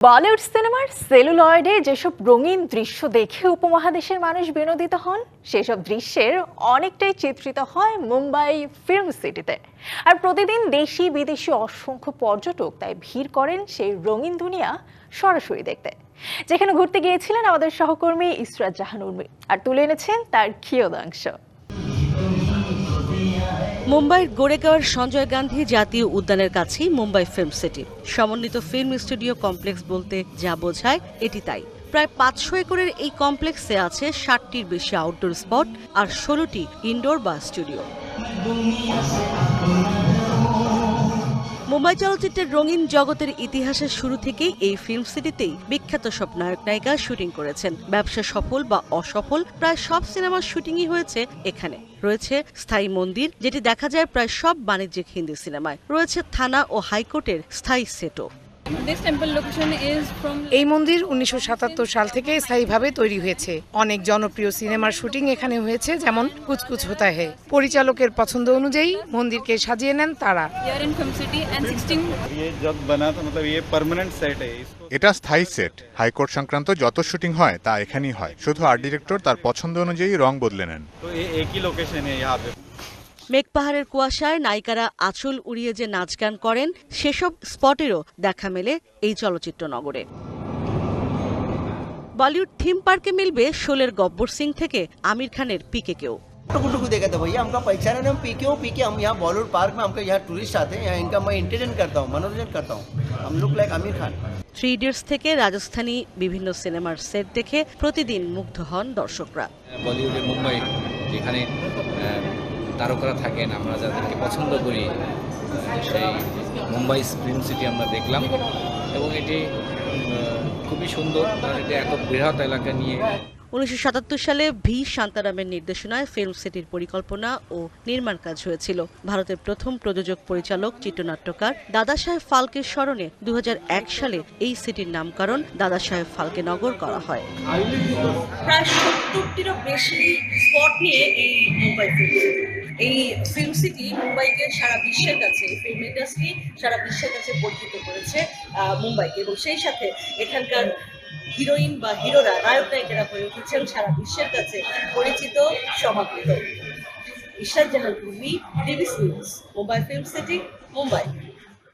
বলিউড সিনেমার সেলুলয়েডে যেসব রঙিন দৃশ্য দেখে উপমহাদেশের মানুষ বিনোদিত হন সেসব দৃশ্যের অনেকটাই চিত্রিত হয় মুম্বাই ফিল্ম সিটিতে। আর প্রতিদিন দেশি বিদেশি অসংখ্য পর্যটক তাই ভিড় করেন সেই রঙিন দুনিয়া সরাসরি দেখতে। যেখানে ঘুরতে গিয়েছিলেন আমাদের সহকর্মী ইসরাত জাহান উর্মি, আর তুলে এনেছেন তার কিয়দাংশ। মুম্বাইয়ের গোরেগাঁওয়ের সঞ্জয় গান্ধী জাতীয় উদ্যানের কাছেই মুম্বাই ফিল্ম সিটি। সমন্বিত ফিল্ম স্টুডিও কমপ্লেক্স বলতে যা বোঝায় এটি তাই। প্রায় ৫০০ একরের এই কমপ্লেক্সে আছে ৬০টির বেশি আউটডোর স্পট আর ১৬টি ইনডোর বা স্টুডিও। মুম্বাই চলচ্চিত্রের রঙিন জগতের ইতিহাসের শুরু থেকেই এই ফিল্ম সিটিতেই বিখ্যাত সব নায়ক নায়িকা শুটিং করেছেন। ব্যবসা সফল বা অসফল প্রায় সব সিনেমার শুটিংই হয়েছে এখানে। রয়েছে স্থায়ী মন্দির, যেটি দেখা যায় প্রায় সব বাণিজ্যিক হিন্দি সিনেমায়। রয়েছে থানা ও হাইকোর্টের স্থায়ী সেটও। এই মন্দির ১৯৭৭ সাল থেকে স্থায়ীভাবে তৈরি হয়েছে। অনেক জনপ্রিয় সিনেমার শুটিং এখানে হয়েছে, যেমন কুছ কুছ হোতা হ্যায়। পরিচালকের পছন্দ অনুযায়ী মন্দিরকে সাজিয়ে নেন তারা। এটা স্থায়ী সেট। হাইকোর্ট সংক্রান্ত যত শুটিং হয় তা এখানেই হয়। শুধু আর্ট ডিরেক্টর তার পছন্দ অনুযায়ী রং বদলে নেন। মেঘপাহাড়ের কুয়াশায় নায়িকারা আঁচল উড়িয়ে যে নাচ গান করেন সেসব স্পটেরও দেখা মেলে এই চলচ্চিত্র নগরে। বলিউড থিম পার্কে মিলবে শোলের গব্বর সিং থেকে আমির খানের পিকেকেও। टुकु देखा था भैया, हमका पहचान है, हम पीके हम यहाँ बॉलीवुड पार्क में हमका यहाँ टूरिस्ट आते हैं, यहाँ इनका मैं एंटरटेन करता हूँ, मनोरंजन करता हूँ। हम look like Aamir Khan. 3 idiots থেকে রাজস্থানী বিভিন্ন সিনেমার সেট দেখে প্রতিদিন মুগ্ধ হন দর্শকরা। বলিউডে মুম্বাই যেখানে তারকারা থাকেন, আমরা যাদেরকে পছন্দ করি, সেই মুম্বাই ফিল্ম সিটি আমরা দেখলাম এবং এটি খুবই সুন্দর। এটা এত বৃহৎ এলাকা নিয়ে 1977 সালে ভি শান্তারামের নির্দেশনায় ফিল্ম সিটির পরিকল্পনা ও নির্মাণ কাজ হয়েছিল। ভারতের প্রথম প্রযোজক পরিচালক চিত্রনাট্যকার দাদা সাহেব ফালকের স্মরণে 2001 সালে এই সিটির নামকরণ দাদা সাহেব ফালকে নগর করা হয়। প্রায় 70টিরও বেশি স্পট নিয়ে এই মুম্বাই ফিল্ম সিটি। এই ফিল্ম সিটি মুম্বাইকে সারা বিশ্বের কাছে, ফিল্ম ইন্ডাস্ট্রি সারা বিশ্বের কাছে পরিচিত করেছে মুম্বাইকে, এবং সেই সাথে এখানকার হিরোইন বা হিরোরা, নায়ক নায়িকারা হয়ে উঠেছেন সারা বিশ্বের কাছে পরিচিত, সমাদৃত। Israt Jahan Urmi, DBC news, Mumbai film city, Mumbai.